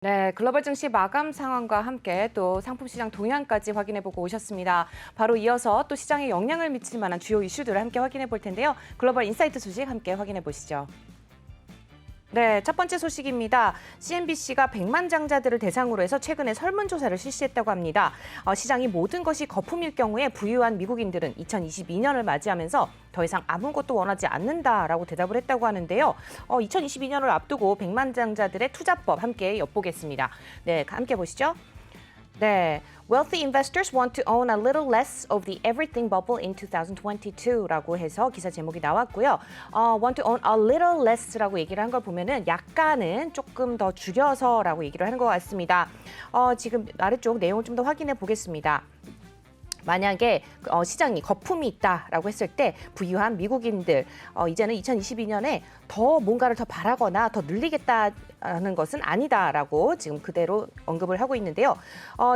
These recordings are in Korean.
네, 글로벌 증시 마감 상황과 함께 또 상품 시장 동향까지 확인해보고 오셨습니다. 바로 이어서 또 시장에 영향을 미칠 만한 주요 이슈들을 함께 확인해 볼 텐데요. 글로벌 인사이트 소식 함께 확인해 보시죠. 네, 첫 번째 소식입니다. CNBC가 백만장자들을 대상으로 해서 최근에 설문조사를 실시했다고 합니다. 시장이 모든 것이 거품일 경우에 부유한 미국인들은 2022년을 맞이하면서 더 이상 아무것도 원하지 않는다라고 대답을 했다고 하는데요. 2022년을 앞두고 백만장자들의 투자법 함께 엿보겠습니다. 네, 함께 보시죠. 네, Wealthy investors want to own a little less of the everything bubble in 2022라고 해서 기사 제목이 나왔고요. Want to own a little less라고 얘기를 한 걸 보면은 약간은 조금 더 줄여서라고 얘기를 하는 것 같습니다. 지금 아래쪽 내용을 좀 더 확인해 보겠습니다. 만약에 시장이 거품이 있다라고 했을 때 부유한 미국인들 이제는 2022년에 더 뭔가를 더 바라거나 더 늘리겠다는 것은 아니다라고 지금 그대로 언급을 하고 있는데요.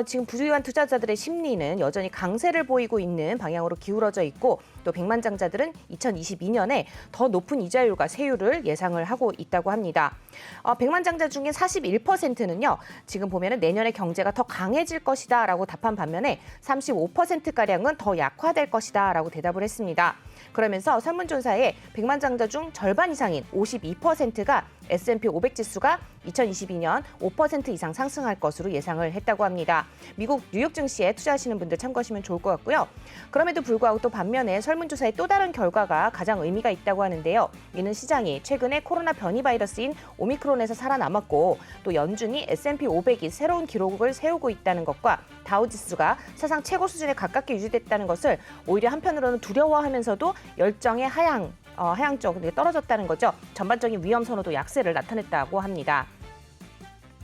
지금 부유한 투자자들의 심리는 여전히 강세를 보이고 있는 방향으로 기울어져 있고 또 백만장자들은 2022년에 더 높은 이자율과 세율을 예상을 하고 있다고 합니다. 백만장자 중에 41%는요. 지금 보면은 내년에 경제가 더 강해질 것이다라고 답한 반면에 35%가량은 더 약화될 것이다라고 대답을 했습니다. 그러면서 설문조사에 백만장자 중 절반 이상인 52%가 S&P 500 지수가 2022년 5% 이상 상승할 것으로 예상을 했다고 합니다. 미국 뉴욕 증시에 투자하시는 분들 참고하시면 좋을 것 같고요. 그럼에도 불구하고 또 반면에 설문조사의 또 다른 결과가 가장 의미가 있다고 하는데요. 이는 시장이 최근에 코로나 변이 바이러스인 오미크론에서 살아남았고 또 연준이 S&P 500이 새로운 기록을 세우고 있다는 것과 다우 지수가 사상 최고 수준에 가깝게 유지됐다는 것을 오히려 한편으로는 두려워하면서도 열정의 하향 쪽으로 떨어졌다는 거죠. 전반적인 위험 선호도 약세를 나타냈다고 합니다.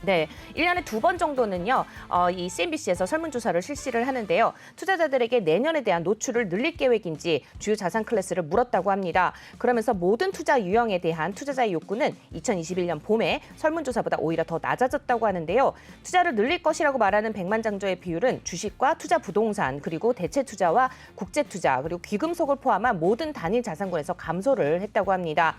네, 1년에 2번 정도는요, 이 CNBC에서 설문조사를 실시를 하는데요. 투자자들에게 내년에 대한 노출을 늘릴 계획인지 주요 자산 클래스를 물었다고 합니다. 그러면서 모든 투자 유형에 대한 투자자의 욕구는 2021년 봄에 설문조사보다 오히려 더 낮아졌다고 하는데요. 투자를 늘릴 것이라고 말하는 백만장자의 비율은 주식과 투자 부동산, 그리고 대체 투자와 국제 투자, 그리고 귀금속을 포함한 모든 단일 자산군에서 감소를 했다고 합니다.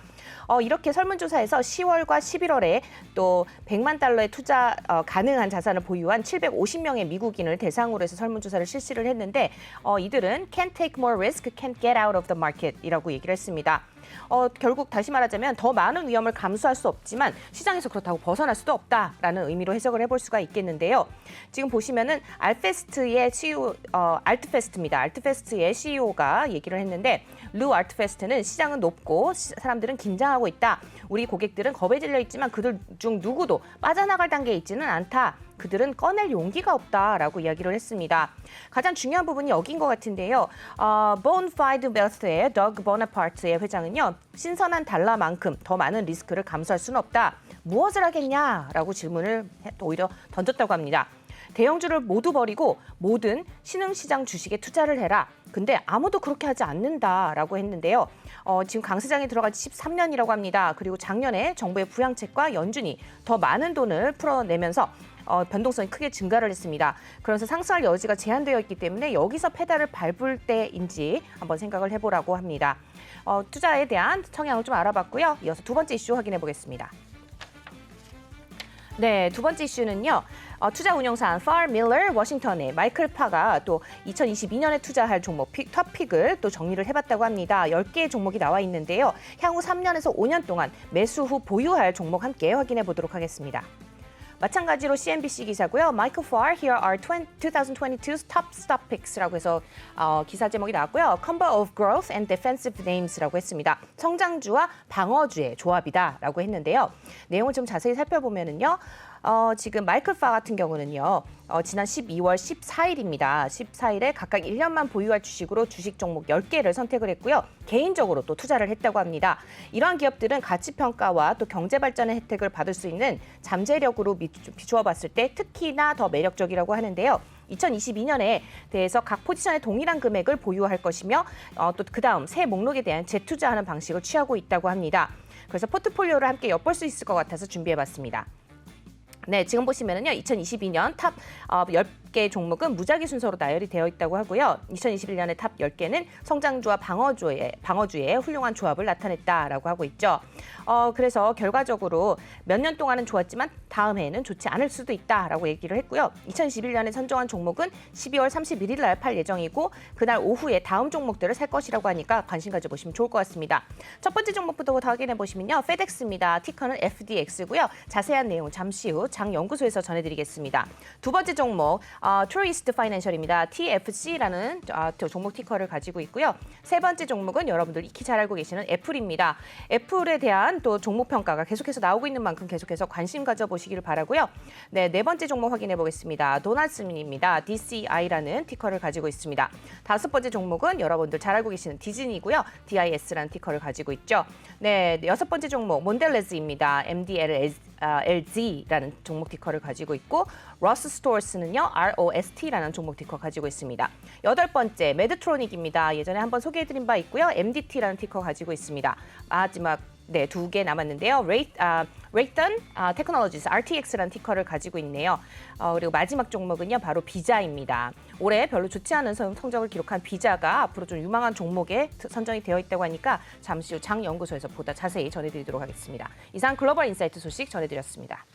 이렇게 설문조사에서 10월과 11월에 또 100만 달러의 투자 가능한 자산을 보유한 750명의 미국인을 대상으로 해서 설문조사를 실시를 했는데 이들은 can't take more risk, can't get out of the market이라고 얘기를 했습니다. 결국 다시 말하자면 더 많은 위험을 감수할 수 없지만 시장에서 그렇다고 벗어날 수도 없다라는 의미로 해석을 해볼 수가 있겠는데요. 지금 보시면은 알트페스트의 CEO, 알트페스트의 CEO가 얘기를 했는데 루 알트페스트는 시장은 높고 사람들은 긴장하고 있다. 우리 고객들은 겁에 질려 있지만 그들 중 누구도 빠져나갈 단계에 있지는 않다. 그들은 꺼낼 용기가 없다라고 이야기를 했습니다. 가장 중요한 부분이 여기인 것 같은데요. Bonafide Wealth의 더그 보나파트의 회장은요. 신선한 달러만큼 더 많은 리스크를 감수할 수는 없다. 무엇을 하겠냐라고 질문을 오히려 던졌다고 합니다. 대형주를 모두 버리고 모든 신흥시장 주식에 투자를 해라. 근데 아무도 그렇게 하지 않는다라고 했는데요. 지금 강세장에 들어간 지 13년이라고 합니다. 그리고 작년에 정부의 부양책과 연준이 더 많은 돈을 풀어내면서 변동성이 크게 증가를 했습니다. 그래서 상승할 여지가 제한되어 있기 때문에 여기서 페달을 밟을 때인지 한번 생각을 해보라고 합니다. 투자에 대한 성향을 좀 알아봤고요. 이어서 두 번째 이슈 확인해 보겠습니다. 네, 두 번째 이슈는요. 투자 운용사 Farr Miller 워싱턴의 마이클 파가 또 2022년에 투자할 종목 ท็픽을 또 정리를 해봤다고 합니다. 10개의 종목이 나와 있는데요. 향후 3년에서 5년 동안 매수 후 보유할 종목 함께 확인해 보도록 하겠습니다. 마찬가지로 CNBC 기사고요. Michael Farr, here are 2022's top stock picks라고 해서 기사 제목이 나왔고요. Combo of growth and defensive names라고 했습니다. 성장주와 방어주의 조합이다라고 했는데요. 내용을 좀 자세히 살펴보면은요. 지금 마이클 파 같은 경우는요. 지난 12월 14일입니다. 14일에 각각 1년만 보유할 주식으로 주식 종목 10개를 선택을 했고요. 개인적으로 또 투자를 했다고 합니다. 이러한 기업들은 가치평가와 또 경제발전의 혜택을 받을 수 있는 잠재력으로 비추어 봤을 때 특히나 더 매력적이라고 하는데요. 2022년에 대해서 각 포지션의 동일한 금액을 보유할 것이며 또 그다음 새 목록에 대한 재투자하는 방식을 취하고 있다고 합니다. 그래서 포트폴리오를 함께 엿볼 수 있을 것 같아서 준비해봤습니다. 네, 지금 보시면은요, 2022년 탑 10개 종목은 무작위 순서로 나열이 되어 있다고 하고요. 2021년에 탑 10개는 성장주와 방어주의 훌륭한 조합을 나타냈다라고 하고 있죠. 그래서 결과적으로 몇 년 동안은 좋았지만 다음 해에는 좋지 않을 수도 있다라고 얘기를 했고요. 2021년에 선정한 종목은 12월 31일 날 팔 예정이고 그날 오후에 다음 종목들을 살 것이라고 하니까 관심 가져보시면 좋을 것 같습니다. 첫 번째 종목부터 확인해 보시면요. FedEx입니다. 티커는 FDX고요. 자세한 내용 잠시 후 장연구소에서 전해드리겠습니다. 두 번째 종목 Truist Financial입니다. TFC라는 종목 티커를 가지고 있고요. 세 번째 종목은 여러분들 익히 잘 알고 계시는 애플입니다. 애플에 대한 또 종목 평가가 계속해서 나오고 있는 만큼 계속해서 관심 가져보시기를 바라고요. 네 번째 종목 확인해 보겠습니다. 도널슨입니다. DCI라는 티커를 가지고 있습니다. 다섯 번째 종목은 여러분들 잘 알고 계시는 디즈니고요. DIS라는 티커를 가지고 있죠. 네, 여섯 번째 종목 몬델레즈입니다. MDLZ라는 종목 티커를 가지고 있고 러스 스토어스는요. ROST라는 종목 티커 가지고 있습니다. 여덟 번째 메드트로닉입니다. 예전에 한번 소개해드린 바 있고요. MDT라는 티커 가지고 있습니다. 마지막 두 개 남았는데요. 레이턴 테크놀로지스 RTX라는 티커를 가지고 있네요. 그리고 마지막 종목은요. 바로 비자입니다. 올해 별로 좋지 않은 성적을 기록한 비자가 앞으로 좀 유망한 종목에 선정이 되어 있다고 하니까 잠시 후 장연구소에서 보다 자세히 전해드리도록 하겠습니다. 이상 글로벌 인사이트 소식 전해드렸습니다.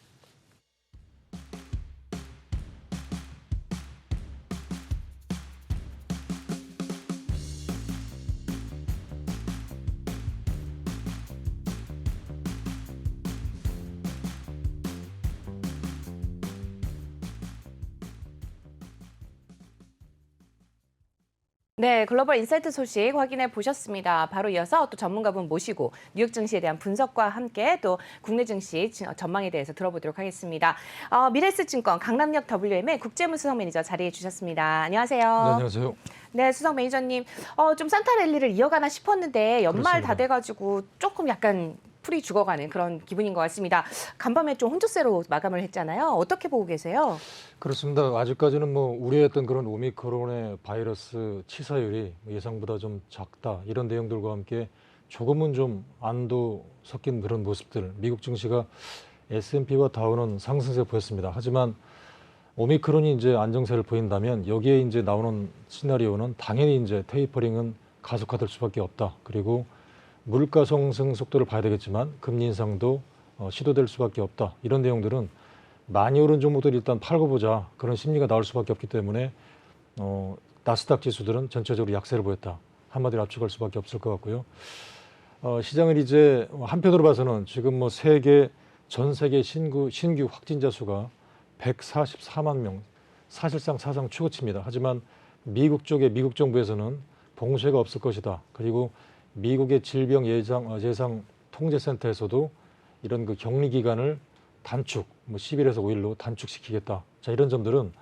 네, 글로벌 인사이트 소식 확인해 보셨습니다. 바로 이어서 또 전문가분 모시고 뉴욕 증시에 대한 분석과 함께 또 국내 증시 전망에 대해서 들어보도록 하겠습니다. 미래에셋증권 강남역 WM의 국제무 수석 매니저 자리해 주셨습니다. 안녕하세요. 네, 안녕하세요. 네, 수석 매니저님. 좀 산타 랠리를 이어가나 싶었는데 연말 그렇습니다. 다 돼가지고 조금 약간 풀이 죽어가는 그런 기분인 것 같습니다. 간밤에 좀 혼조세로 마감을 했잖아요. 어떻게 보고 계세요? 그렇습니다. 아직까지는 우려했던 그런 오미크론의 바이러스 치사율이 예상보다 좀 작다 이런 내용들과 함께 조금은 좀 안도 섞인 그런 모습들. 미국 증시가 S&P와 다우는 상승세 보였습니다. 하지만 오미크론이 이제 안정세를 보인다면 여기에 이제 나오는 시나리오는 당연히 이제 테이퍼링은 가속화될 수밖에 없다. 그리고 물가 상승 속도를 봐야 되겠지만 금리 인상도 시도될 수밖에 없다. 이런 내용들은 많이 오른 종목들 일단 팔고 보자 그런 심리가 나올 수밖에 없기 때문에 나스닥 지수들은 전체적으로 약세를 보였다. 한마디로 압축할 수밖에 없을 것 같고요. 시장을 이제 한편으로 봐서는 지금 전 세계 신규 확진자 수가 144만 명, 사실상 사상 최고치입니다. 하지만 미국 미국 정부에서는 봉쇄가 없을 것이다. 그리고 미국의 질병 예상 통제센터에서도 이런 그 격리 기간을 단축, 10일에서 5일로 단축시키겠다. 자, 이런 점들은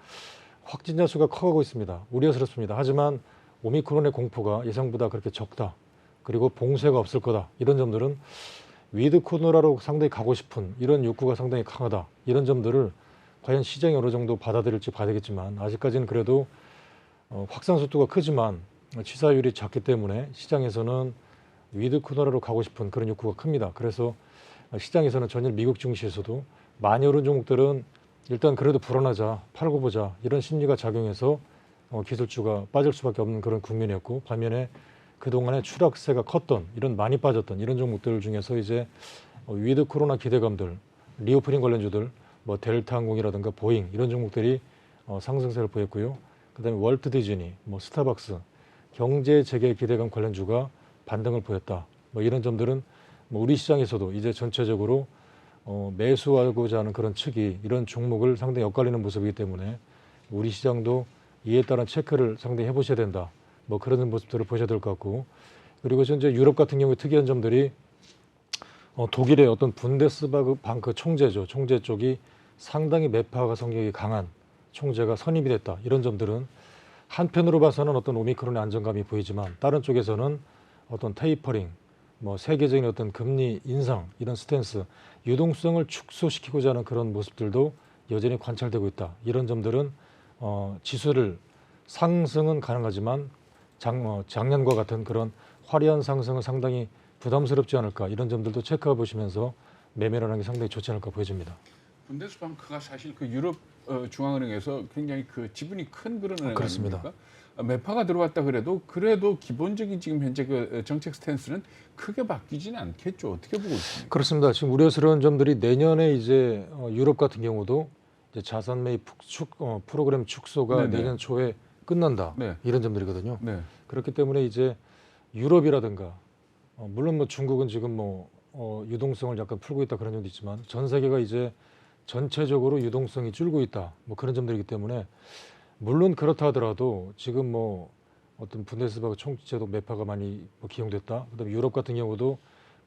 확진자 수가 커가고 있습니다. 우려스럽습니다. 하지만 오미크론의 공포가 예상보다 그렇게 적다. 그리고 봉쇄가 없을 거다. 이런 점들은 위드 코로나로 상당히 가고 싶은 이런 욕구가 상당히 강하다. 이런 점들을 과연 시장이 어느 정도 받아들일지 봐야 되겠지만 아직까지는 그래도 확산 속도가 크지만 치사율이 작기 때문에 시장에서는 위드 코로나로 가고 싶은 그런 욕구가 큽니다. 그래서 시장에서는 전일 미국 증시에서도 많이 오른 종목들은 일단 그래도 불안하자, 팔고 보자 이런 심리가 작용해서 기술주가 빠질 수밖에 없는 그런 국면이었고 반면에 그동안에 추락세가 컸던 이런 많이 빠졌던 이런 종목들 중에서 이제 위드 코로나 기대감들, 리오프닝 관련주들 델타 항공이라든가 보잉 이런 종목들이 상승세를 보였고요. 그다음에 월트 디즈니, 스타벅스, 경제 재개 기대감 관련주가 반등을 보였다. 이런 점들은 우리 시장에서도 이제 전체적으로 매수하고자 하는 그런 측이 이런 종목을 상당히 엇갈리는 모습이기 때문에 우리 시장도 이에 따른 체크를 상당히 해보셔야 된다. 그런 모습들을 보셔야 될 것 같고 그리고 현재 유럽 같은 경우에 특이한 점들이 독일의 어떤 분데스방크 총재죠. 총재 쪽이 상당히 매파가 성격이 강한 총재가 선임이 됐다. 이런 점들은 한편으로 봐서는 어떤 오미크론의 안정감이 보이지만 다른 쪽에서는 어떤 테이퍼링, 세계적인 어떤 금리 인상 이런 스탠스, 유동성을 축소시키고자 하는 그런 모습들도 여전히 관찰되고 있다. 이런 점들은 지수를 상승은 가능하지만 작년과 같은 그런 화려한 상승은 상당히 부담스럽지 않을까 이런 점들도 체크해 보시면서 매매를 하는 게 상당히 좋지 않을까 보여집니다. 분데스방크가 사실 그 유럽 중앙은행에서 굉장히 그 지분이 큰 그런 은행 그렇습니다. 아닙니까? 매파가 들어왔다 그래도 기본적인 지금 현재 그 정책 스탠스는 크게 바뀌지는 않겠죠. 어떻게 보고 있습니까? 그렇습니다. 지금 우려스러운 점들이 내년에 이제 유럽 같은 경우도 이제 자산 매입 프로그램 축소가 네네. 내년 초에 끝난다. 네. 이런 점들이거든요. 네. 그렇기 때문에 이제 유럽이라든가 물론 뭐 중국은 지금 뭐 유동성을 약간 풀고 있다 그런 점도 있지만 전 세계가 이제 전체적으로 유동성이 줄고 있다. 뭐 그런 점들이기 때문에 물론 그렇다 하더라도 지금 뭐 어떤 분데스바그 총재도 매파가 많이 뭐 기용됐다. 그다음에 유럽 같은 경우도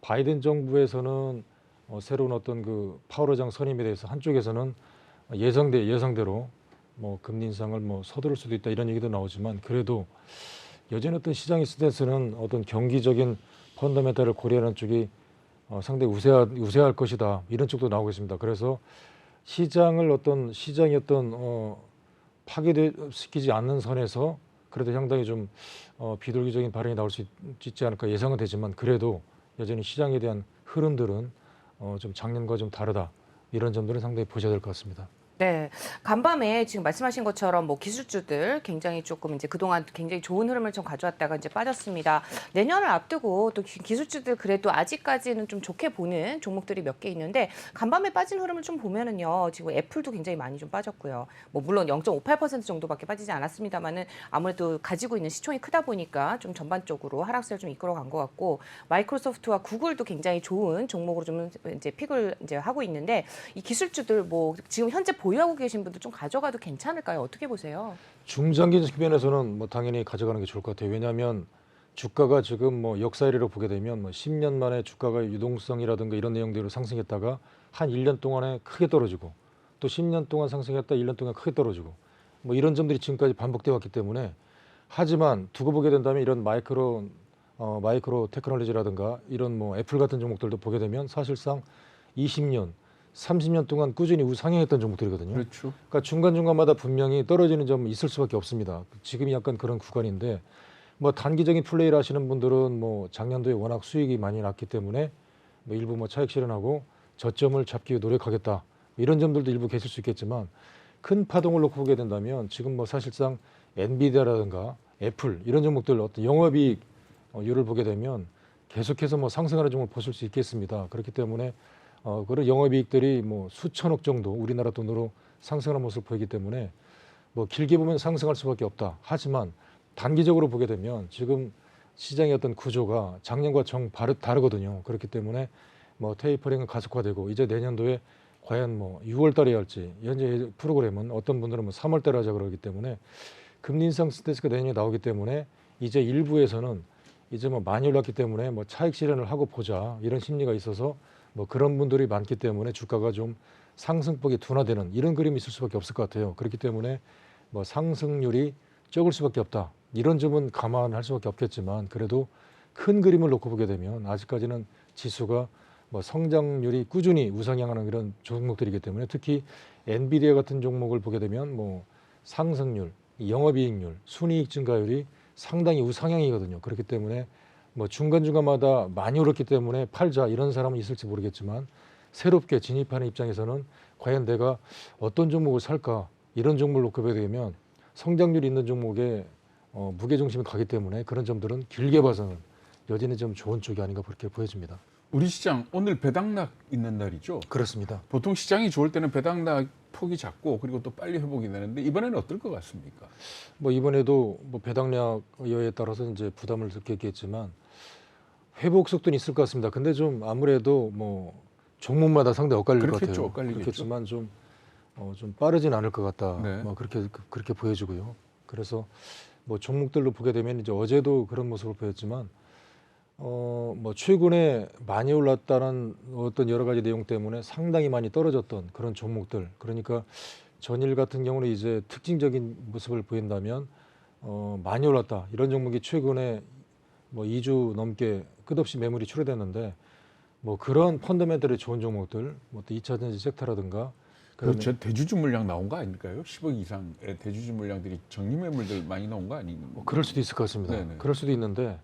바이든 정부에서는 새로운 어떤 그 파월의장 선임에 대해서 한쪽에서는 예상대로 뭐 금리 인상을 뭐 서두를 수도 있다 이런 얘기도 나오지만 그래도 여전히 어떤 시장의 스탠스는 어떤 경기적인 펀더멘탈을 고려하는 쪽이 상당히 우세할 것이다 이런 쪽도 나오고 있습니다. 그래서 시장이 어떤 파괴시키지 않는 선에서 그래도 상당히 좀 비둘기적인 발언이 나올 수 있지 않을까 예상은 되지만 그래도 여전히 시장에 대한 흐름들은 좀 작년과 좀 다르다 이런 점들은 상당히 보셔야 될 것 같습니다. 네, 간밤에 지금 말씀하신 것처럼 뭐 기술주들 굉장히 조금 이제 그동안 굉장히 좋은 흐름을 좀 가져왔다가 이제 빠졌습니다. 내년을 앞두고 또 기술주들 그래도 아직까지는 좀 좋게 보는 종목들이 몇 개 있는데 간밤에 빠진 흐름을 좀 보면은요, 지금 애플도 굉장히 많이 좀 빠졌고요. 뭐 물론 0.58% 정도밖에 빠지지 않았습니다만은 아무래도 가지고 있는 시총이 크다 보니까 좀 전반적으로 하락세를 좀 이끌어간 것 같고 마이크로소프트와 구글도 굉장히 좋은 종목으로 좀 이제 픽을 이제 하고 있는데 이 기술주들 뭐 지금 현재 보유하고 계신 분들 좀 가져가도 괜찮을까요? 어떻게 보세요? 중장기적 면에서는 뭐 당연히 가져가는 게 좋을 것 같아요. 왜냐하면 주가가 지금 뭐 역사 이래로 보게 되면 뭐 10년 만에 주가가 유동성이라든가 이런 내용대로 상승했다가 한 1년 동안에 크게 떨어지고 또 10년 동안 상승했다 1년 동안 크게 떨어지고 뭐 이런 점들이 지금까지 반복되어 왔기 때문에 하지만 두고 보게 된다면 이런 마이크로 테크놀로지라든가 이런 뭐 애플 같은 종목들도 보게 되면 사실상 20년 30년 동안 꾸준히 우상향했던 종목들이거든요. 그렇죠. 그러니까 중간중간마다 분명히 떨어지는 점은 있을 수밖에 없습니다. 지금이 약간 그런 구간인데 뭐 단기적인 플레이를 하시는 분들은 뭐 작년도에 워낙 수익이 많이 났기 때문에 뭐 일부 뭐 차익 실현하고 저점을 잡기 위해 노력하겠다 이런 점들도 일부 계실 수 있겠지만 큰 파동을 놓고 보게 된다면 지금 뭐 사실상 엔비디아라든가 애플 이런 종목들 어떤 영업이익 율을 보게 되면 계속해서 뭐 상승하는 종목을 보실 수 있겠습니다. 그렇기 때문에 그런 영업이익들이 뭐 수천억 정도 우리나라 돈으로 상승하는 모습을 보이기 때문에 뭐 길게 보면 상승할 수밖에 없다. 하지만 단기적으로 보게 되면 지금 시장의 어떤 구조가 작년과 다르거든요. 그렇기 때문에 뭐 테이퍼링은 가속화되고 이제 내년도에 과연 뭐 6월 달에 할지 현재 프로그램은 어떤 분들은 뭐 3월 달에 하자 그러기 때문에 금리 인상 스탠스가 내년에 나오기 때문에 이제 일부에서는 이제 뭐 많이 올랐기 때문에 뭐 차익 실현을 하고 보자 이런 심리가 있어서 뭐 그런 분들이 많기 때문에 주가가 좀 상승폭이 둔화되는 이런 그림이 있을 수밖에 없을 것 같아요. 그렇기 때문에 뭐 상승률이 적을 수밖에 없다. 이런 점은 감안할 수밖에 없겠지만 그래도 큰 그림을 놓고 보게 되면 아직까지는 지수가 뭐 성장률이 꾸준히 우상향하는 이런 종목들이기 때문에 특히 엔비디아 같은 종목을 보게 되면 뭐 상승률, 영업이익률, 순이익 증가율이 상당히 우상향이거든요. 그렇기 때문에 뭐 중간중간마다 많이 오르기 때문에 팔자 이런 사람은 있을지 모르겠지만 새롭게 진입하는 입장에서는 과연 내가 어떤 종목을 살까 이런 종목을 놓고 보게 되면 성장률이 있는 종목에 무게중심이 가기 때문에 그런 점들은 길게 봐서는 여전히 좀 좋은 쪽이 아닌가 그렇게 보여집니다. 우리 시장 오늘 배당락 있는 날이죠. 그렇습니다. 보통 시장이 좋을 때는 배당락 폭이 작고 그리고 또 빨리 회복이 되는데 이번에는 어떨 것 같습니까? 뭐 이번에도 뭐 배당량 여에 따라서 이제 부담을 느꼈겠지만 회복 속도는 있을 것 같습니다. 근데 좀 아무래도 뭐 종목마다 상당히 엇갈릴 것 그렇겠죠, 같아요. 엇갈리겠죠. 그렇겠지만 좀 빠르진 않을 것 같다. 네. 뭐 그렇게 보여지고요. 그래서 뭐 종목들로 보게 되면 이제 어제도 그런 모습을 보였지만 뭐 최근에 많이 올랐다는 어떤 여러 가지 내용 때문에 상당히 많이 떨어졌던 그런 종목들. 그러니까 전일 같은 경우는 이제 특징적인 모습을 보인다면 많이 올랐다. 이런 종목이 최근에 뭐 2주 넘게 끝없이 매물이 출회됐는데 뭐 그런 펀더멘털이 좋은 종목들, 뭐 또 2차 전지 섹터라든가 그렇죠. 대주주 물량 나온 거 아닐까요? 10억 이상의 대주주 물량들이 정리 매물들 많이 나온 거 아닌가요? 뭐 그럴 수도 있을 것 같습니다. 네네. 그럴 수도 있는데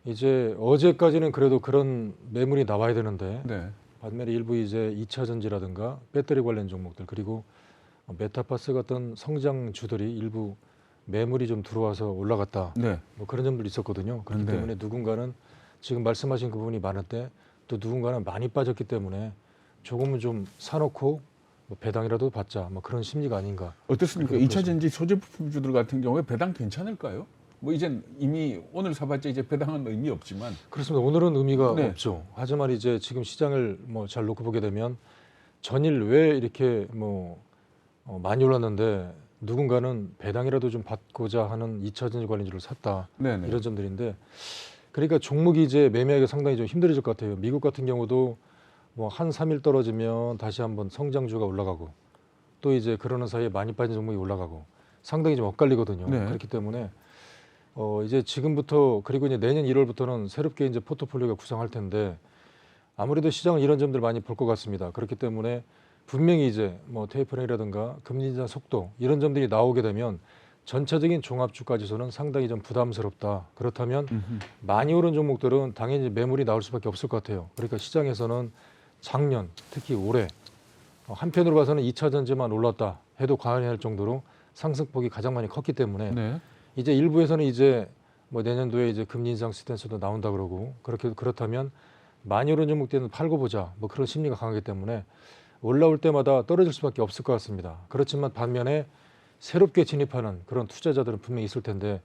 이제 어제까지는 그래도 그런 매물이 나와야 되는데 네. 반면에 일부 이제 2차 전지라든가 배터리 관련 종목들 그리고 메타버스 같은 성장주들이 일부 매물이 좀 들어와서 올라갔다. 네. 뭐 그런 점들이 있었거든요. 그렇기 네. 때문에 누군가는 지금 말씀하신 그 부분이 많은데 또 누군가는 많이 빠졌기 때문에 조금은 좀 사놓고 뭐 배당이라도 받자 뭐 그런 심리가 아닌가. 어떻습니까? 그렇게 2차 전지 소재 부품주들 같은 경우에 배당 괜찮을까요? 뭐 이젠 이미 오늘 사봤자 이제 배당은 의미 없지만. 그렇습니다. 오늘은 의미가 네. 없죠. 하지만 이제 지금 시장을 뭐 잘 놓고 보게 되면 전일 왜 이렇게 뭐 많이 올랐는데 누군가는 배당이라도 좀 받고자 하는 2차 전지 관련주를 샀다. 네네. 이런 점들인데 그러니까 종목이 이제 매매하기가 상당히 좀 힘들어질 것 같아요. 미국 같은 경우도 뭐 한 3일 떨어지면 다시 한번 성장주가 올라가고 또 이제 그러는 사이에 많이 빠진 종목이 올라가고 상당히 좀 엇갈리거든요. 네. 그렇기 때문에 이제 지금부터 그리고 이제 내년 1월부터는 새롭게 이제 포트폴리오가 구성할 텐데 아무래도 시장은 이런 점들 많이 볼 것 같습니다. 그렇기 때문에 분명히 이제 뭐 테이퍼링이라든가 금리 인상 속도 이런 점들이 나오게 되면 전체적인 종합주가 지수는 상당히 좀 부담스럽다. 그렇다면 많이 오른 종목들은 당연히 매물이 나올 수밖에 없을 것 같아요. 그러니까 시장에서는 작년 특히 올해 한편으로 봐서는 2차 전지만 올랐다 해도 과언이 할 정도로 상승폭이 가장 많이 컸기 때문에 네. 이제 일부에서는 이제 뭐 내년도에 이제 금리 인상 스탠스도 나온다 그러고 그렇다면 많이 오른 종목들은 팔고 보자 뭐 그런 심리가 강하기 때문에 올라올 때마다 떨어질 수밖에 없을 것 같습니다. 그렇지만 반면에 새롭게 진입하는 그런 투자자들은 분명히 있을 텐데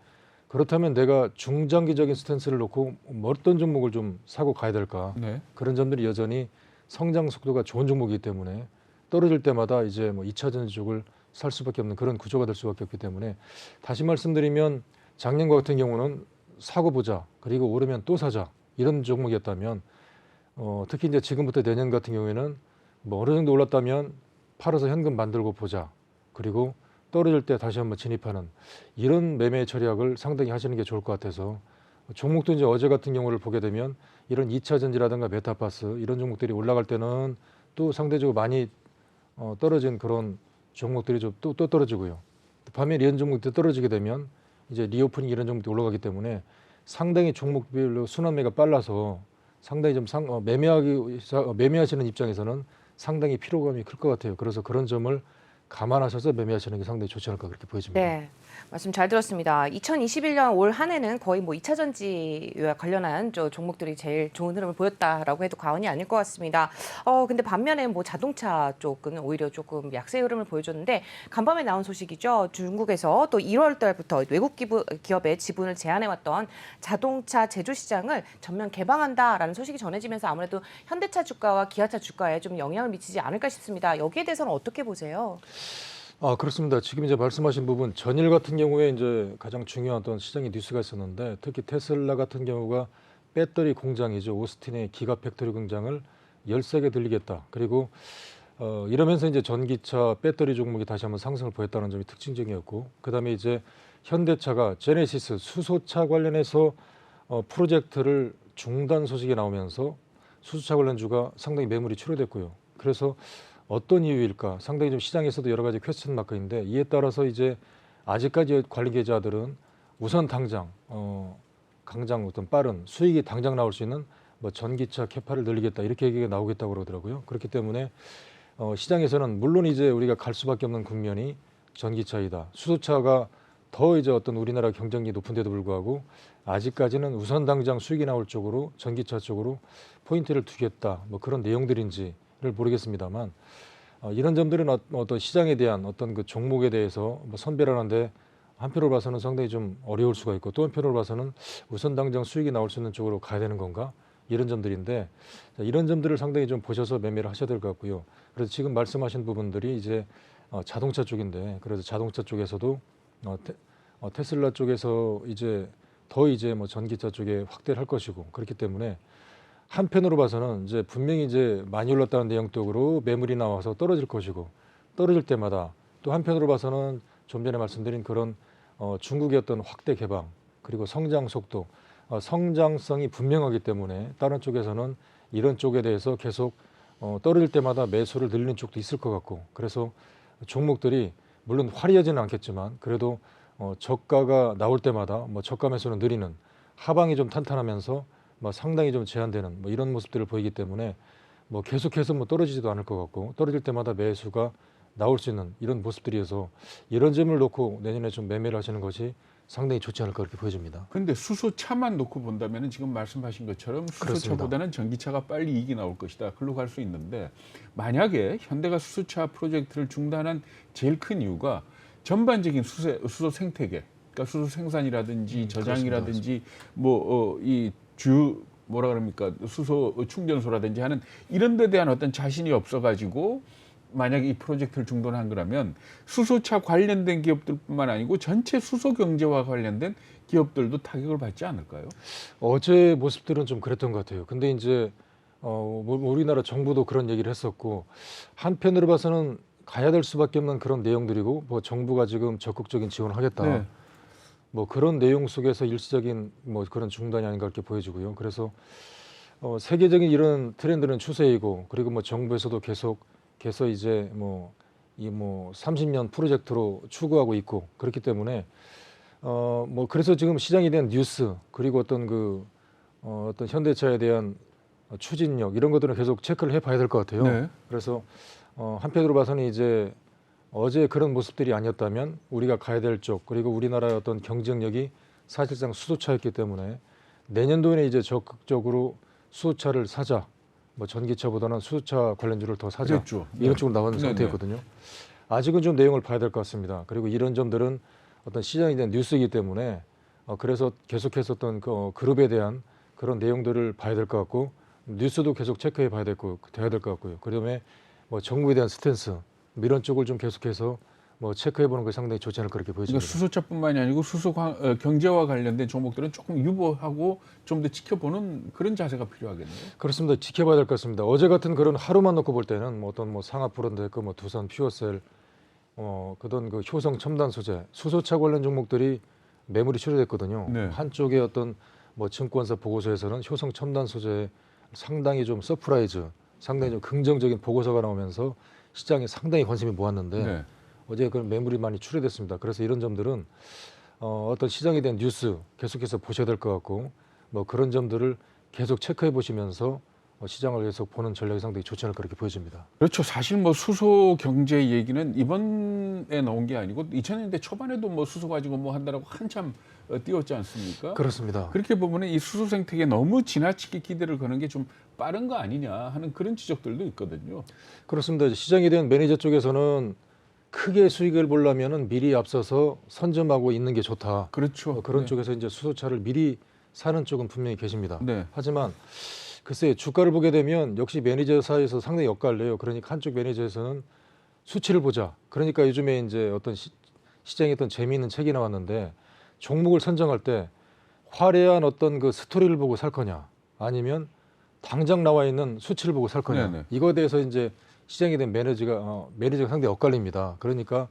그렇다면 내가 중장기적인 스탠스를 놓고 뭐 어떤 종목을 좀 사고 가야 될까? 네. 그런 점들이 여전히 성장 속도가 좋은 종목이기 때문에 떨어질 때마다 이제 뭐 2차 전지 쪽을 살 수밖에 없는 그런 구조가 될 수밖에 없기 때문에 다시 말씀드리면 작년과 같은 경우는 사고 보자 그리고 오르면 또 사자 이런 종목이었다면 특히 이제 지금부터 내년 같은 경우에는 뭐 어느 정도 올랐다면 팔아서 현금 만들고 보자 그리고 떨어질 때 다시 한번 진입하는 이런 매매 전략을 상당히 하시는 게 좋을 것 같아서 종목도 이제 어제 같은 경우를 보게 되면 이런 2차 전지라든가 메타버스 이런 종목들이 올라갈 때는 또 상대적으로 많이 떨어진 그런 종목들이 좀 또 떨어지고요. 반면 이런 종목들이 떨어지게 되면 이제 리오프닝 이런 종목들이 올라가기 때문에 상당히 종목별로 순환매가 빨라서 상당히 좀 매매하시는 입장에서는 상당히 피로감이 클 것 같아요. 그래서 그런 점을 감안하셔서 매매하시는 게 상당히 좋지 않을까 그렇게 보여집니다. 네, 말씀 잘 들었습니다. 2021년 올 한 해는 거의 뭐 2차 전지와 관련한 종목들이 제일 좋은 흐름을 보였다라고 해도 과언이 아닐 것 같습니다. 근데 반면에 뭐 자동차 쪽은 오히려 조금 약세 흐름을 보여줬는데 간밤에 나온 소식이죠. 중국에서 또 1월 달부터 외국 기업의 지분을 제한해왔던 자동차 제조 시장을 전면 개방한다라는 소식이 전해지면서 아무래도 현대차 주가와 기아차 주가에 좀 영향을 미치지 않을까 싶습니다. 여기에 대해서는 어떻게 보세요? 그렇습니다. 지금 이제 말씀하신 부분 전일 같은 경우에 이제 가장 중요한 어떤 시장의 뉴스가 있었는데 특히 테슬라 같은 경우가 배터리 공장이죠. 오스틴의 기가 팩토리 공장을 13개 들리겠다. 그리고 이러면서 이제 전기차 배터리 종목이 다시 한번 상승을 보였다는 점이 특징적이었고 그다음에 이제 현대차가 제네시스 수소차 관련해서 프로젝트를 중단 소식이 나오면서 수소차 관련주가 상당히 매물이 출회됐고요. 그래서 어떤 이유일까? 상당히 좀 시장에서도 여러 가지 퀘스천 마크인데 이에 따라서 이제 아직까지 관리 계좌들은 우선 당장 어떤 빠른 수익이 당장 나올 수 있는 뭐 전기차 캐파를 늘리겠다 이렇게 얘기가 나오겠다고 그러더라고요. 그렇기 때문에 시장에서는 물론 이제 우리가 갈 수밖에 없는 국면이 전기차이다. 수소차가 더 이제 어떤 우리나라 경쟁력이 높은데도 불구하고 아직까지는 우선 당장 수익이 나올 쪽으로 전기차 쪽으로 포인트를 두겠다. 뭐 그런 내용들인지를 모르겠습니다만 이런 점들은 어떤 시장에 대한 어떤 그 종목에 대해서 뭐 선별하는데 한편으로 봐서는 상당히 좀 어려울 수가 있고 또 한편으로 봐서는 우선 당장 수익이 나올 수 있는 쪽으로 가야 되는 건가 이런 점들인데 이런 점들을 상당히 좀 보셔서 매매를 하셔야 될 것 같고요. 그래서 지금 말씀하신 부분들이 이제 자동차 쪽인데 그래서 자동차 쪽에서도 테슬라 쪽에서 이제 뭐 전기차 쪽에 확대를 할 것이고 그렇기 때문에 한편으로 봐서는 이제 분명히 이제 많이 올랐다는 내용적으로 매물이 나와서 떨어질 것이고 떨어질 때마다 또 한편으로 봐서는 좀 전에 말씀드린 그런 중국의 어떤 확대 개방 그리고 성장 속도 성장성이 분명하기 때문에 다른 쪽에서는 이런 쪽에 대해서 계속 떨어질 때마다 매수를 늘리는 쪽도 있을 것 같고 그래서 종목들이 물론 화려하지는 않겠지만 그래도 저가가 나올 때마다 뭐 저가 매수는 느리는 하방이 좀 탄탄하면서 뭐 상당히 좀 제한되는 뭐 이런 모습들을 보이기 때문에 뭐 계속해서 뭐 떨어지지도 않을 것 같고 떨어질 때마다 매수가 나올 수 있는 이런 모습들이어서 이런 점을 놓고 내년에 좀 매매를 하시는 것이 상당히 좋지 않을까 그렇게 보여집니다. 그런데 수소차만 놓고 본다면 지금 말씀하신 것처럼 수소차보다는 전기차가 빨리 이익이 나올 것이다. 글로 갈 수 있는데 만약에 현대가 수소차 프로젝트를 중단한 제일 큰 이유가 전반적인 수소 생태계, 그러니까 수소 생산이라든지 저장이라든지 이 주 뭐라 그럽니까 수소 충전소라든지 하는 이런 데 대한 어떤 자신이 없어가지고 만약에 이 프로젝트를 중단한 거라면 수소차 관련된 기업들뿐만 아니고 전체 수소 경제와 관련된 기업들도 타격을 받지 않을까요? 어제 모습들은 좀 그랬던 것 같아요. 근데 이제 우리나라 정부도 그런 얘기를 했었고 한편으로 봐서는 가야 될 수밖에 없는 그런 내용들이고 뭐 정부가 지금 적극적인 지원을 하겠다. 네. 뭐 그런 내용 속에서 일시적인 뭐 그런 중단이 아닌가 이렇게 보여지고요. 그래서 세계적인 이런 트렌드는 추세이고 그리고 뭐 정부에서도 계속 이제 뭐 30년 프로젝트로 추구하고 있고 그렇기 때문에 뭐 그래서 지금 시장에 대한 뉴스 그리고 어떤 현대차에 대한 추진력 이런 것들은 계속 체크를 해봐야 될 것 같아요. 네. 그래서 한편으로 봐서는 이제 어제 그런 모습들이 아니었다면 우리가 가야 될 쪽 그리고 우리나라의 어떤 경쟁력이 사실상 수소차였기 때문에 내년도에는 이제 적극적으로 수소차를 사자. 뭐 전기차보다는 수소차 관련주를 더 사자. 그랬죠. 이런 쪽으로 나온 네, 상태였거든요. 아직은 좀 내용을 봐야 될 것 같습니다. 그리고 이런 점들은 어떤 시장에 대한 뉴스이기 때문에 그래서 계속해서 어떤 그룹에 대한 그런 내용들을 봐야 될 것 같고 뉴스도 계속 체크해 봐야 돼야 될 것 같고요. 그다음에 뭐 정부에 대한 스탠스 이런 쪽을 좀 계속해서 뭐 체크해 보는 것이 상당히 좋지 않을까 그렇게 보여집니다. 그러니까 수소차뿐만이 아니고 경제와 관련된 종목들은 조금 유보하고 좀 더 지켜보는 그런 자세가 필요하겠네요. 그렇습니다. 지켜봐야 될 것 같습니다. 어제 같은 그런 하루만 놓고 볼 때는 뭐 어떤 뭐 상하 브랜드 뭐 두산 퓨어셀 그런 그 효성 첨단 소재 수소차 관련 종목들이 매물이 출혈됐거든요. 네. 한쪽에 어떤 뭐 증권사 보고서에서는 효성 첨단 소재 상당히 좀 서프라이즈, 상당히 좀 긍정적인 보고서가 나오면서 시장에 상당히 관심이 모았는데 네. 어제 그 매물이 많이 출혈됐습니다. 그래서 이런 점들은 어떤 시장에 대한 뉴스 계속해서 보셔야 될 것 같고 뭐 그런 점들을 계속 체크해 보시면서 시장을 계속 보는 전략이 상당히 좋지 않을까 그렇게 보여집니다. 그렇죠. 사실 뭐 수소 경제 얘기는 이번에 나온 게 아니고 2000년대 초반에도 뭐 수소 가지고 뭐 한다라고 한참 띄웠지 않습니까? 그렇습니다. 그렇게 보면은 이 수소 생태계에 너무 지나치게 기대를 거는 게 좀 빠른 거 아니냐 하는 그런 지적들도 있거든요. 그렇습니다. 시장에 대한 매니저 쪽에서는 크게 수익을 보려면은 미리 앞서서 선점하고 있는 게 좋다. 그렇죠. 그런 네. 쪽에서 이제 수소차를 미리 사는 쪽은 분명히 계십니다. 네. 하지만 글쎄 주가를 보게 되면 역시 매니저 사이에서 상당히 엇갈려요. 그러니까 한쪽 매니저에서는 수치를 보자. 그러니까 요즘에 이제 어떤 시장에 어떤 재미있는 책이 나왔는데 종목을 선정할 때 화려한 어떤 그 스토리를 보고 살 거냐 아니면 당장 나와 있는 수치를 보고 살 거냐 네네. 이거에 대해서 이제 시장에 대한 매니저가 상당히 엇갈립니다. 그러니까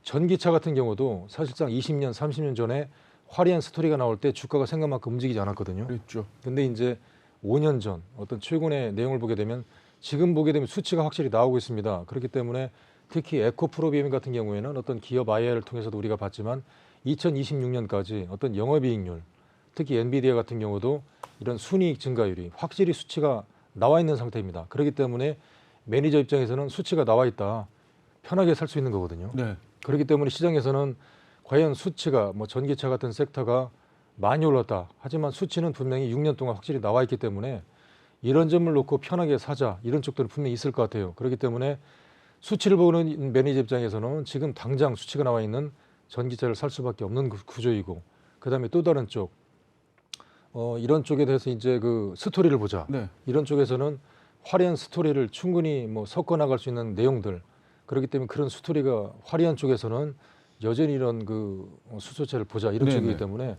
전기차 같은 경우도 사실상 20년, 30년 전에 화려한 스토리가 나올 때 주가가 생각만큼 움직이지 않았거든요. 그렇죠. 근데 이제 5년 전 어떤 최근의 내용을 보게 되면 지금 보게 되면 수치가 확실히 나오고 있습니다. 그렇기 때문에 특히 에코프로비엠 같은 경우에는 어떤 기업 IR을 통해서도 우리가 봤지만 2026년까지 어떤 영업이익률 특히 엔비디아 같은 경우도 이런 순이익 증가율이 확실히 수치가 나와 있는 상태입니다. 그렇기 때문에 매니저 입장에서는 수치가 나와 있다. 편하게 살 수 있는 거거든요. 네. 그렇기 때문에 시장에서는 과연 수치가 뭐 전기차 같은 섹터가 많이 올랐다. 하지만 수치는 분명히 6년 동안 확실히 나와 있기 때문에 이런 점을 놓고 편하게 사자. 이런 쪽들은 분명히 있을 것 같아요. 그렇기 때문에 수치를 보는 매니저 입장에서는 지금 당장 수치가 나와 있는 전기차를 살 수밖에 없는 구조이고 그다음에 또 다른 쪽 이런 쪽에 대해서 이제 그 스토리를 보자. 네. 이런 쪽에서는 화려한 스토리를 충분히 뭐 섞어 나갈 수 있는 내용들. 그렇기 때문에 그런 스토리가 화려한 쪽에서는 여전히 이런 그 수소차를 보자 이런 네네. 쪽이기 때문에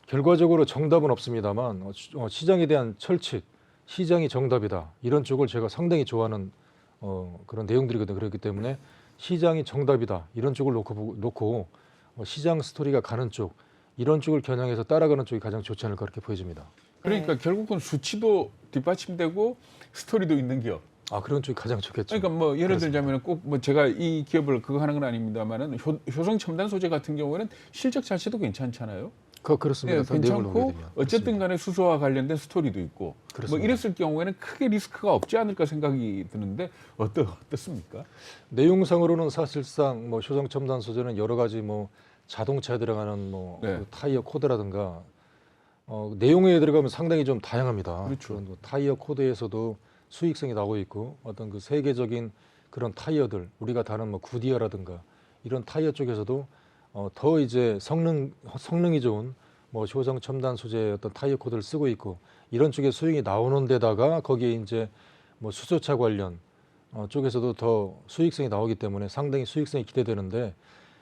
결과적으로 정답은 없습니다만 시장에 대한 철칙, 시장이 정답이다 이런 쪽을 제가 상당히 좋아하는 그런 내용들이거든요. 그렇기 때문에 시장이 정답이다 이런 쪽을 놓고 시장 스토리가 가는 쪽 이런 쪽을 겨냥해서 따라가는 쪽이 가장 좋지 않을까 그렇게 보여집니다. 그러니까 결국은 수치도 뒷받침되고 스토리도 있는 기업. 그런 쪽이 가장 좋겠죠. 그러니까 뭐 예를 그렇습니다. 들자면 꼭 뭐 제가 이 기업을 그거 하는 건 아닙니다만은 효성 첨단 소재 같은 경우에는 실적 자체도 괜찮잖아요. 그렇습니다. 예, 더 내용을 보게 괜찮고 되면. 어쨌든 간에 수소와 관련된 스토리도 있고 뭐 그렇습니다. 이랬을 경우에는 크게 리스크가 없지 않을까 생각이 드는데 어떻습니까? 내용상으로는 사실상 뭐 효성 첨단 소재는 여러 가지 뭐 자동차에 들어가는 뭐 네. 그 타이어 코드라든가 내용에 들어가면 상당히 좀 다양합니다. 그렇죠. 그런 뭐 타이어 코드에서도 수익성이 나오고 있고 어떤 그 세계적인 그런 타이어들 우리가 다른 뭐 구디어라든가 이런 타이어 쪽에서도 더 이제 성능이 좋은 뭐 효성 첨단 소재의 어떤 타이어 코드를 쓰고 있고 이런 쪽에 수익이 나오는 데다가 거기에 이제 뭐 수소차 관련 쪽에서도 더 수익성이 나오기 때문에 상당히 수익성이 기대되는데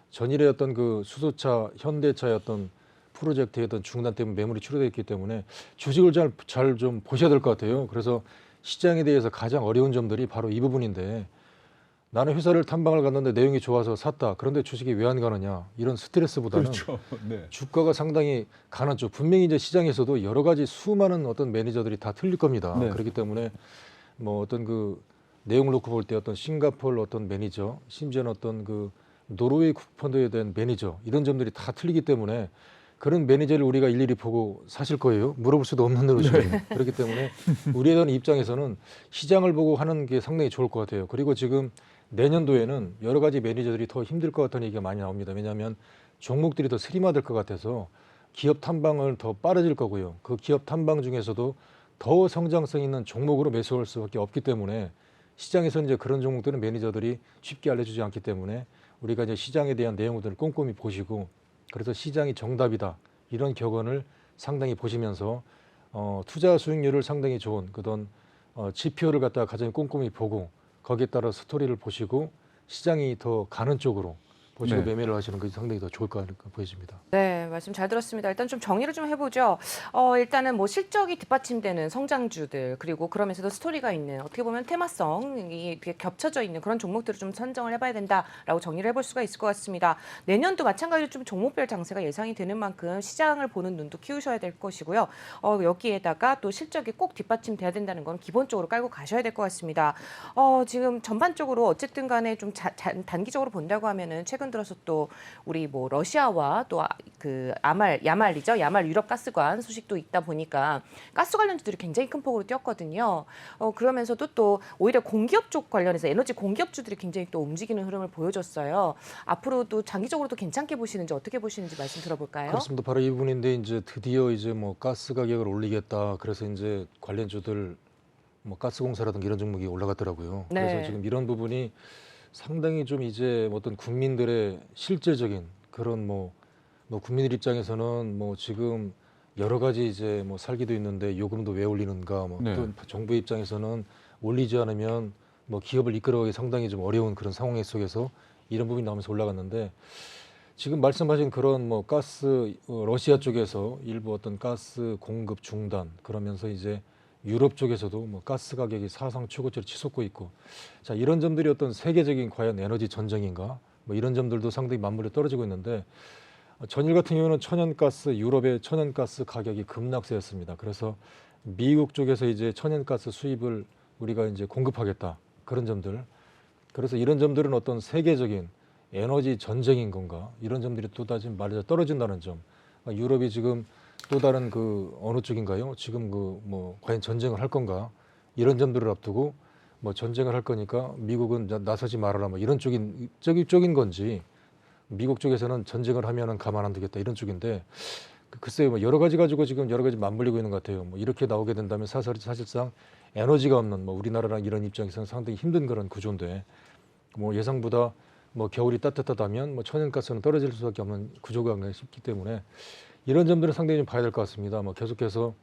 전일의 어떤 그 수소차 현대차의 어떤 프로젝트의 어떤 중단 때문에 매물이 출회됐기 때문에 주식을 잘 좀 보셔야 될 것 같아요. 그래서 시장에 대해서 가장 어려운 점들이 바로 이 부분인데 나는 회사를 탐방을 갔는데 내용이 좋아서 샀다. 그런데 주식이 왜 안 가느냐 이런 스트레스보다는 그렇죠. 네. 주가가 상당히 가는 쪽 분명히 이제 시장에서도 여러 가지 수많은 어떤 매니저들이 다 틀릴 겁니다. 네. 그렇기 때문에 뭐 어떤 그 내용을 놓고 볼 때 어떤 싱가포르 어떤 매니저 심지어는 어떤 그 노르웨이 국펀드에 대한 매니저 이런 점들이 다 틀리기 때문에 그런 매니저를 우리가 일일이 보고 사실 거예요. 물어볼 수도 없는 노릇이거든요. 그렇기 때문에 우리에 대한 입장에서는 시장을 보고 하는 게 상당히 좋을 것 같아요. 그리고 지금 내년도에는 여러 가지 매니저들이 더 힘들 것 같다는 얘기가 많이 나옵니다. 왜냐하면 종목들이 더 스림화될 것 같아서 기업 탐방을 더 빠르질 거고요. 그 기업 탐방 중에서도 더 성장성 있는 종목으로 매수할 수밖에 없기 때문에 시장에서 이제 그런 종목들은 매니저들이 쉽게 알려주지 않기 때문에 우리가 이제 시장에 대한 내용들을 꼼꼼히 보시고 그래서 시장이 정답이다 이런 격언을 상당히 보시면서 투자 수익률을 상당히 좋은 그런 지표를 갖다가 가장 꼼꼼히 보고 거기에 따라 스토리를 보시고 시장이 더 가는 쪽으로 보시고 네. 매매를 하시는 것이 상당히 더 좋을 것 같아 보여집니다. 네, 말씀 잘 들었습니다. 일단 좀 정리를 좀 해보죠. 일단은 뭐 실적이 뒷받침되는 성장주들 그리고 그러면서도 스토리가 있는 어떻게 보면 테마성이 겹쳐져 있는 그런 종목들을 좀 선정을 해봐야 된다라고 정리를 해볼 수가 있을 것 같습니다. 내년도 마찬가지로 좀 종목별 장세가 예상이 되는 만큼 시장을 보는 눈도 키우셔야 될 것이고요. 여기에다가 또 실적이 꼭 뒷받침돼야 된다는 건 기본적으로 깔고 가셔야 될 것 같습니다. 지금 전반적으로 어쨌든 간에 좀 단기적으로 본다고 하면은 최근 들어서 또 우리 뭐 러시아와 또 그 야말이죠. 야말 유럽 가스관 소식도 있다 보니까 가스 관련주들이 굉장히 큰 폭으로 뛰었거든요. 그러면서도 또 오히려 공기업 쪽 관련해서 에너지 공기업주들이 굉장히 또 움직이는 흐름을 보여줬어요. 앞으로도 장기적으로도 괜찮게 보시는지 어떻게 보시는지 말씀 들어볼까요? 그렇습니다. 바로 이 부분인데 이제 드디어 이제 뭐 가스 가격을 올리겠다. 그래서 이제 관련주들 뭐 가스공사라든가 이런 종목이 올라갔더라고요. 네. 그래서 지금 이런 부분이 상당히 좀 이제 어떤 국민들의 실질적인 그런 뭐 국민들 입장에서는 뭐 지금 여러 가지 이제 뭐 살기도 있는데 요금도 왜 올리는가 뭐 네. 또 정부 입장에서는 올리지 않으면 뭐 기업을 이끌어가기 상당히 좀 어려운 그런 상황 속에서 이런 부분이 나오면서 올라갔는데 지금 말씀하신 그런 뭐 가스 러시아 쪽에서 일부 어떤 가스 공급 중단 그러면서 이제 유럽 쪽에서도 뭐 가스 가격이 사상 최고치를 치솟고 있고 자 이런 점들이 어떤 세계적인 과연 에너지 전쟁인가 뭐 이런 점들도 상당히 맞물려 떨어지고 있는데 전일 같은 경우는 천연가스 유럽의 천연가스 가격이 급락세였습니다. 그래서 미국 쪽에서 이제 천연가스 수입을 우리가 이제 공급하겠다 그런 점들 그래서 이런 점들은 어떤 세계적인 에너지 전쟁인 건가 이런 점들이 또다시 말해서 떨어진다는 점 유럽이 지금 또 다른 그 어느 쪽인가요? 지금 그 뭐 과연 전쟁을 할 건가 이런 점들을 앞두고 뭐 전쟁을 할 거니까 미국은 나서지 말아라 뭐 이런 쪽인 건지 미국 쪽에서는 전쟁을 하면은 가만 안 두겠다 이런 쪽인데 글쎄요 뭐 여러 가지 가지고 지금 여러 가지 맞물리고 있는 것 같아요. 뭐 이렇게 나오게 된다면 사실상 에너지가 없는 뭐 우리나라랑 이런 입장에서는 상당히 힘든 그런 구조인데 뭐 예상보다 뭐 겨울이 따뜻하다면 뭐 천연가스는 떨어질 수밖에 없는 구조가 아닌가 싶기 때문에 이런 점들은 상당히 좀 봐야 될 것 같습니다. 뭐 계속해서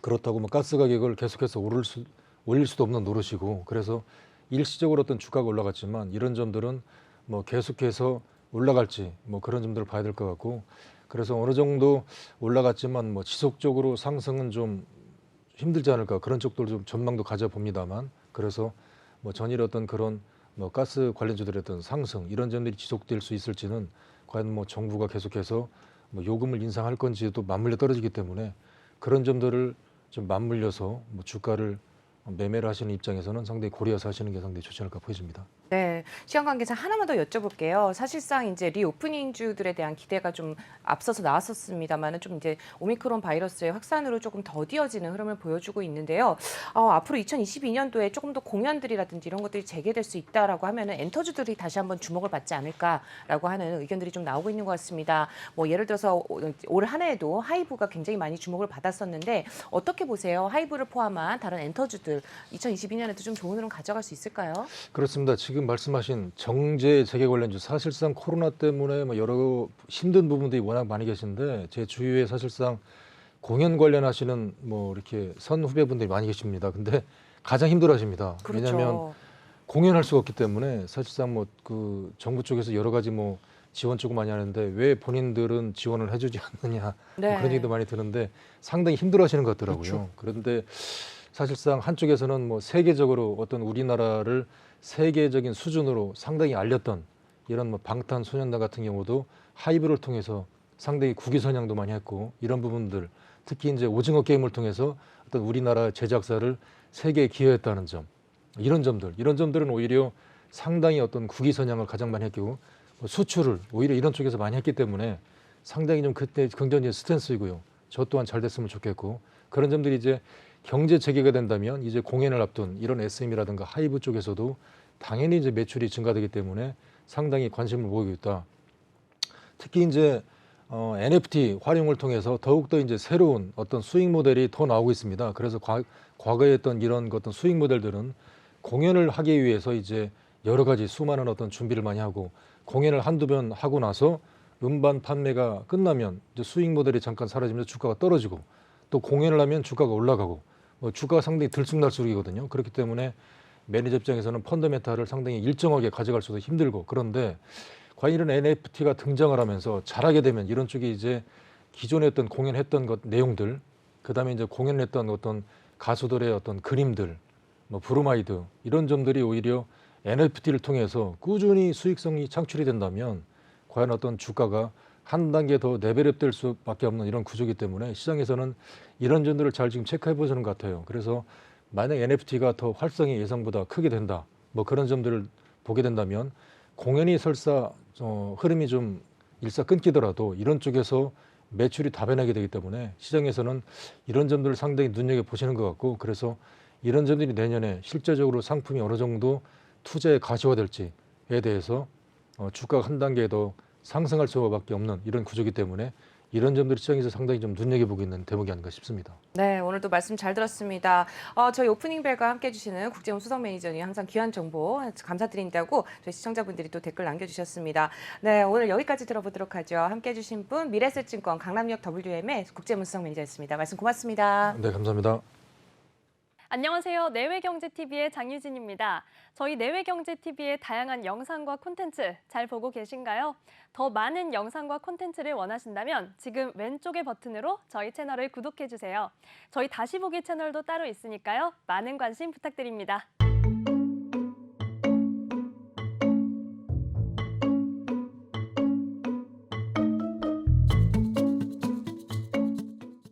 그렇다고 뭐 가스 가격을 계속해서 올릴 수도 없는 노릇이고 그래서 일시적으로 어떤 주가가 올라갔지만 이런 점들은 뭐 계속해서 올라갈지 뭐 그런 점들을 봐야 될 것 같고 그래서 어느 정도 올라갔지만 뭐 지속적으로 상승은 좀 힘들지 않을까 그런 쪽들 좀 전망도 가져봅니다만 그래서 뭐 전일 어떤 그런 뭐 가스 관련주들의 어떤 상승 이런 점들이 지속될 수 있을지는 과연 뭐 정부가 계속해서 뭐 요금을 인상할 건지도 맞물려 떨어지기 때문에 그런 점들을 좀 맞물려서 뭐 주가를 매매를 하시는 입장에서는 상당히 고려해서 하시는 게 상당히 좋지 않을까 보여집니다. 네, 시간 관계상 하나만 더 여쭤볼게요. 사실상 이제 리오프닝주들에 대한 기대가 좀 앞서서 나왔었습니다만은 좀 이제 오미크론 바이러스의 확산으로 조금 더디어지는 흐름을 보여주고 있는데요. 앞으로 2022년도에 조금 더 공연들이라든지 이런 것들이 재개될 수 있다라고 하면은 엔터주들이 다시 한번 주목을 받지 않을까라고 하는 의견들이 좀 나오고 있는 것 같습니다. 뭐 예를 들어서 올 한 해에도 하이브가 굉장히 많이 주목을 받았었는데 어떻게 보세요? 하이브를 포함한 다른 엔터주들 2022년에도 좀 좋은 흐름 가져갈 수 있을까요? 그렇습니다. 지금 말씀하신 정제 재개 관련주 사실상 코로나 때문에 뭐 여러 힘든 부분들이 워낙 많이 계신데 제 주위에 사실상 공연 관련하시는 뭐 이렇게 선 후배분들이 많이 계십니다. 근데 가장 힘들어하십니다. 그렇죠. 왜냐하면 공연할 수가 없기 때문에 사실상 뭐 그 정부 쪽에서 여러 가지 뭐 지원 쪽을 많이 하는데 왜 본인들은 지원을 해주지 않느냐 네. 그런 얘기도 많이 드는데 상당히 힘들어하시는 것 같더라고요. 그렇죠. 그런데 사실상 한쪽에서는 뭐 세계적으로 어떤 우리나라를 세계적인 수준으로 상당히 알렸던 이런 뭐 방탄소년단 같은 경우도 하이브를 통해서 상당히 국위 선양도 많이 했고 이런 부분들 특히 이제 오징어 게임을 통해서 어떤 우리나라 제작사를 세계에 기여했다는 점 이런 점들은 오히려 상당히 어떤 국위 선양을 가장 많이 했고 수출을 오히려 이런 쪽에서 많이 했기 때문에 상당히 좀 그때 긍정적인 스탠스이고요. 저 또한 잘 됐으면 좋겠고 그런 점들이 이제 경제 재개가 된다면 이제 공연을 앞둔 이런 SM이라든가 하이브 쪽에서도 당연히 이제 매출이 증가되기 때문에 상당히 관심을 모으고 있다. 특히 이제 NFT 활용을 통해서 더욱더 이제 새로운 어떤 수익 모델이 더 나오고 있습니다. 그래서 과거에 했던 이런 어떤 수익 모델들은 공연을 하기 위해서 이제 여러 가지 수많은 어떤 준비를 많이 하고 공연을 한두 번 하고 나서 음반 판매가 끝나면 이제 수익 모델이 잠깐 사라지면서 주가가 떨어지고 또 공연을 하면 주가가 올라가고 주가가 상당히 들쑥날쑥이거든요. 그렇기 때문에 매니저 입장에서는 펀더멘탈을 상당히 일정하게 가져갈 수도 힘들고 그런데 과연 이런 NFT가 등장을 하면서 잘하게 되면 이런 쪽이 이제 기존에 어떤 공연했던 것 내용들 그다음에 이제 공연했던 어떤 가수들의 어떤 그림들 뭐 브로마이드 이런 점들이 오히려 NFT를 통해서 꾸준히 수익성이 창출이 된다면 과연 어떤 주가가 한 단계 더 레벨업될 수밖에 없는 이런 구조이기 때문에 시장에서는 이런 점들을 잘 지금 체크해 보시는 것 같아요. 그래서 만약 NFT가 더 활성이 예상보다 크게 된다, 뭐 그런 점들을 보게 된다면 공연이 설사 흐름이 좀 일사 끊기더라도 이런 쪽에서 매출이 다변하게 되기 때문에 시장에서는 이런 점들을 상당히 눈여겨 보시는 것 같고 그래서 이런 점들이 내년에 실제적으로 상품이 어느 정도 투자의 가치화될지에 대해서 주가가 한 단계 더 상승할 수밖에 없는 이런 구조이기 때문에 이런 점들이 시장에서 상당히 좀 눈여겨보고 있는 대목이 아닌가 싶습니다. 네, 오늘도 말씀 잘 들었습니다. 저희 오프닝벨과 함께 해주시는 국제훈 수석 매니저님 항상 귀한 정보 감사드린다고 저희 시청자분들이 또 댓글 남겨주셨습니다. 네, 오늘 여기까지 들어보도록 하죠. 함께 해주신 분 미래에셋증권 강남역 WM의 국제훈 수석 매니저였습니다. 말씀 고맙습니다. 네, 감사합니다. 안녕하세요. 내외경제TV의 장유진입니다. 저희 내외경제TV의 다양한 영상과 콘텐츠 잘 보고 계신가요? 더 많은 영상과 콘텐츠를 원하신다면 지금 왼쪽의 버튼으로 저희 채널을 구독해주세요. 저희 다시 보기 채널도 따로 있으니까요. 많은 관심 부탁드립니다.